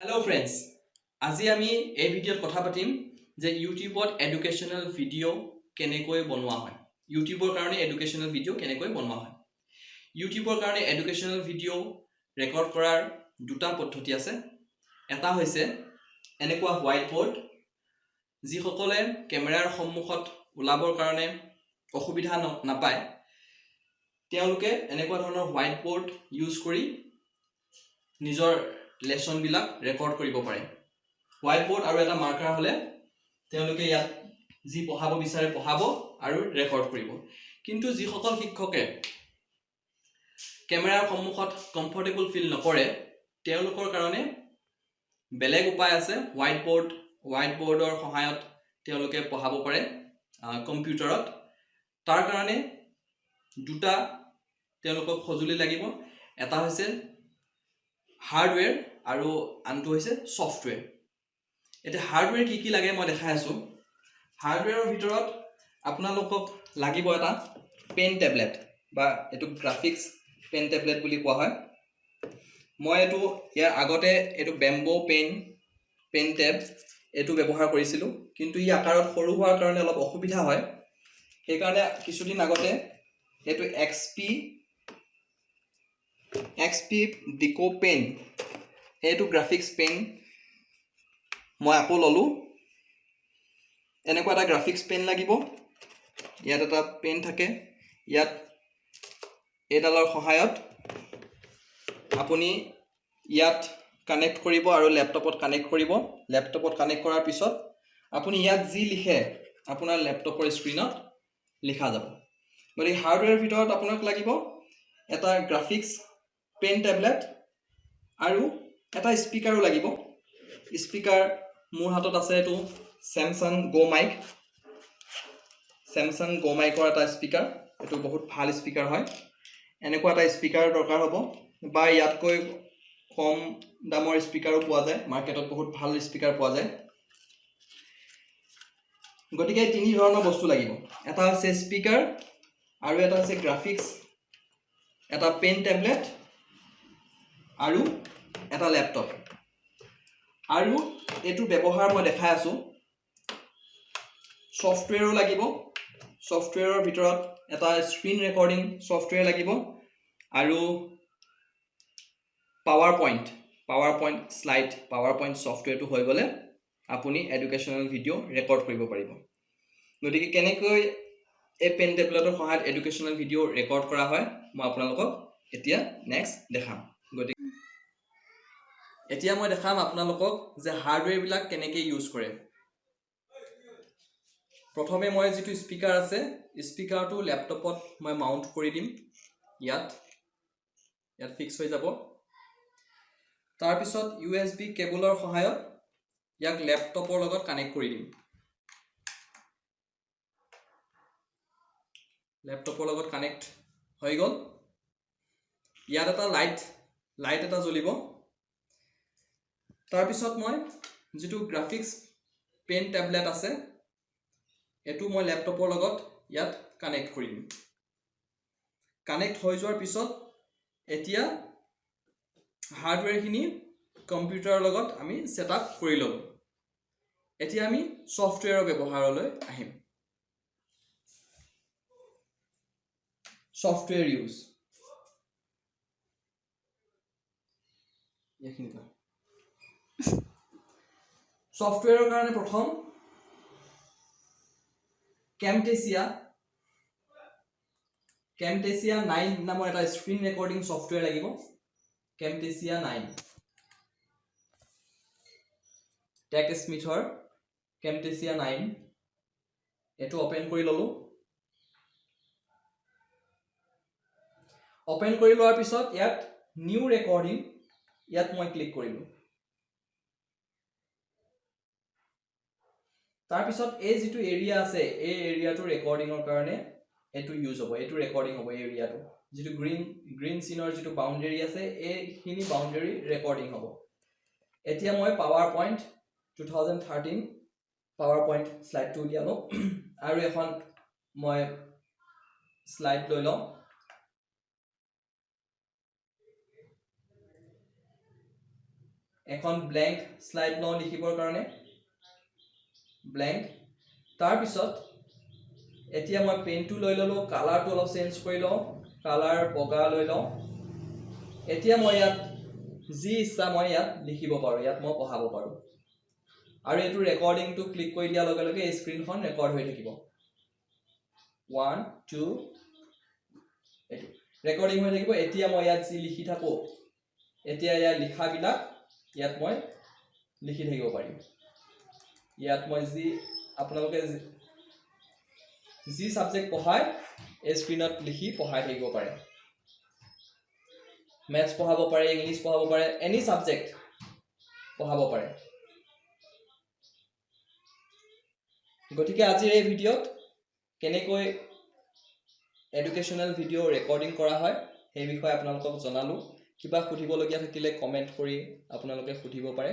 Hello friends, আজি আমি এই ভিডিঅ'ত কথা পাতিম যে ইউটিউবত এডুকেশ্যনেল ভিডিঅ' কেনেকৈ বনোৱা হয়। ইউটিউবৰ কাৰণে এডুকেশ্যনেল ভিডিঅ' কেনেকৈ বনোৱা হয়। ইউটিউবৰ কাৰণে এডুকেশ্যনেল ভিডিঅ' ৰেকৰ্ড কৰাৰ দুটা পদ্ধতি আছে। এটা হৈছে এনেকুৱা হোৱাইট বৰ্ড, যিসকলে কেমেৰাৰ সন্মুখত ওলাবৰ কাৰণে অসুবিধা নাপায় তেওঁলোকে এনেকুৱা ধৰণৰ হোৱাইট বৰ্ড ইউজ কৰি নিজৰ লেসন বিলাক ৰেকৰ্ড কৰিব পাৰে। হোৱাইট বৰ্ড আৰু এটা মাৰ্কাৰ হলে তেওঁলোকে ইয়াত যি পঢ়াব বিচাৰে পঢ়াব আৰু ৰেকৰ্ড কৰিব। কিন্তু যিসকল শিক্ষকে কেমেৰাৰ সন্মুখত কমফৰ্টেবল ফিল নকৰে তেওঁলোকৰ কাৰণে বেলেগ উপায় আছে। হোৱাইট বৰ্ডৰ সহায়ত তেওঁলোকে পঢ়াব পাৰে কম্পিউটাৰত। তাৰ কাৰণে দুটা তেওঁলোকক সঁজুলি লাগিব। এটা হৈছে হাৰ্ডৱেৰ আৰু আনটো হৈছে সফটৱেৰ। এতিয়া হাৰ্ডৱেৰ কি লাগে মই দেখাই আছো। হাৰ্ডৱেৰৰ ভিতৰত আপোনালোকক লাগিব এটা পেন টেবলেট বা এইটো গ্ৰাফিক্স পেন টেবলেট বুলি কোৱা হয়। মই এইটো ইয়াৰ আগতে এইটো বেম্বো পেন টেব এইটো ব্যৱহাৰ কৰিছিলোঁ, কিন্তু ই আকাৰত সৰু হোৱাৰ কাৰণে অলপ অসুবিধা হয়। সেইকাৰণে কিছুদিন আগতে এইটো এক্সপি ডিকো পেন এইটো গ্ৰাফিক্স পেন মই আকৌ ললোঁ। এনেকুৱা এটা গ্ৰাফিক্স পেন লাগিব। ইয়াত এটা পেন থাকে, ইয়াত এইডালৰ সহায়ত আপুনি ইয়াত কানেক্ট কৰিব আৰু লেপটপত কানেক্ট কৰিব। লেপটপত কানেক্ট কৰাৰ পিছত আপুনি ইয়াত যি লিখে আপোনাৰ লেপটপৰ স্ক্ৰীনত লিখা যাব। গতিকে হাৰ্ডৱেৰৰ ভিতৰত আপোনাক লাগিব এটা গ্ৰাফিক্স পেন টেবলেট আৰু এটা স্পিকাৰো লাগিব। স্পিকাৰ মোৰ হাতত আছে, এইটো চেমচাং গো মাইকৰ এটা স্পিকাৰ। এইটো বহুত ভাল স্পিকাৰ হয়। এনেকুৱা এটা স্পিকাৰ দৰকাৰ হ'ব, বা ইয়াতকৈ কম দামৰ স্পিকাৰো পোৱা যায়। মাৰ্কেটত বহুত ভাল স্পিকাৰ পোৱা যায়। গতিকে তিনি ধৰণৰ বস্তু লাগিব। এটা হৈছে স্পিকাৰ, আৰু এটা হৈছে গ্ৰাফিক্স, এটা পেন টেবলেট আৰু এটা লেপটপ। আৰু এইটো ব্যৱহাৰ মই দেখাই আছো। সফটৱেৰো লাগিব। সফটৱেৰৰ ভিতৰত এটা স্ক্ৰীন ৰেকৰ্ডিং সফটৱেৰ লাগিব আৰু পাৱাৰ পইণ্ট সফটৱেৰটো হৈ গ'লে আপুনি এডুকেশ্যনেল ভিডিঅ' ৰেকৰ্ড কৰিব পাৰিব। গতিকে কেনেকৈ এই পেন টেবলেটৰ সহায়ত এডুকেশ্যনেল ভিডিঅ' ৰেকৰ্ড কৰা হয় মই আপোনালোকক এতিয়া নেক্সট দেখাম। গতিকে এতিয়া মই দেখাম আপোনালোকক যে হাৰ্ডৱেৰবিলাক কেনেকৈ ইউজ কৰে। প্ৰথমে মই যিটো স্পিকাৰ আছে স্পিকাৰটো লেপটপত মই মাউণ্ট কৰি দিম। ইয়াত ফিক্স হৈ যাব। তাৰপিছত USB কেবুলৰ সহায়ত ইয়াক লেপটপৰ লগত কানেক্ট কৰি দিম। লেপটপৰ লগত কানেক্ট হৈ গ'ল। ইয়াত এটা লাইট এটা জ্বলিব। তাৰপিছত মই যিটো গ্ৰাফিক্স পেন টেবলেট আছে এইটো মই লেপটপৰ লগত ইয়াত কানেক্ট কৰি দিম। কানেক্ট হৈ যোৱাৰ পিছত এতিয়া হাৰ্ডৱেৰখিনি কম্পিউটাৰৰ লগত আমি ছেটআপ কৰি ল'লোঁ। এতিয়া আমি ছফটৱেৰৰ ব্যৱহাৰলৈ আহিম। ছফটৱেৰ ইউজ ছফটৱেৰৰ কাৰণে প্ৰথম কেমটেছিয়া 9 নামৰ এটা স্ক্ৰীন ৰেকৰ্ডিং ছফটৱেৰ লাগিব। কেমটেছিয়া 9 টেক স্মিথৰ কেমটেছিয়া 9 এইটো অপেন কৰি ল'লোঁ। অপেন কৰি লোৱাৰ পিছত ইয়াত নিউ ৰেকৰ্ডিং ইয়াত মই ক্লিক কৰিলোঁ। তাৰপিছত এই যিটো এৰিয়া আছে এই এৰিয়াটো ৰেকৰ্ডিঙৰ কাৰণে এইটো ইউজ হ'ব। এইটো ৰেকৰ্ডিং হ'ব। এই এৰিয়াটো যিটো গ্ৰীণ চিনৰ যিটো বাউণ্ডেৰী আছে এইখিনি বাউণ্ডেৰী ৰেকৰ্ডিং হ'ব। এতিয়া মই পাৱাৰ পইণ্ট 2013 পাৱাৰ পইণ্ট শ্লাইডটো উলিয়ালোঁ আৰু এখন মই শ্লাইড লৈ লওঁ। এখন ব্ল্যাঙ্ক স্লাইড লওঁ লিখিবৰ কাৰণে ব্ল্যাঙ্ক তাৰ পিছত এতিয়া মই পেনটো লৈ ললো কালাৰটো অলপ চেঞ্জ কৰি লওঁ কালাৰ বগা লৈ লওঁ এতিয়া মই ইয়াত যি ইচ্ছা মই ইয়াত লিখিব পাৰো ইয়াত মই পঢ়াব পাৰো আৰু এটো ৰেকৰ্ডিংটো ক্লিক কৰি দিয়া লগে লগে এই স্ক্ৰিনখন ৰেকৰ্ড হৈ থাকিব 1 2 এটো ৰেকৰ্ডিং হৈ থাকিব এতিয়া মই ইয়াত যি লিখি থাকো এতিয়া ইয়াৰ লিখাবিলাক ইয়াত মই লিখি থাকিব পাৰিম ইয়াত মই যি আপোনালোকে যি সাবজেক্ট পঢ়ায় এই স্ক্ৰিনত লিখি পঢ়াই থাকিব পাৰে ম্যাথছ পঢ়াব পাৰে ইংলিশ পঢ়াব পাৰে এনি সাবজেক্ট পঢ়াব পাৰে গতিকে আজিৰ এই ভিডিঅ'ত কেনেকৈ এডুকেশ্যনাল ভিডিঅ' ৰেকৰ্ডিং কৰা হয় সেই বিষয়ে আপোনালোকক জনালো কিবা সুধিবলগীয়া থাকিলে কমেন্ট কৰি আপোনালোকে সুধিব পাৰে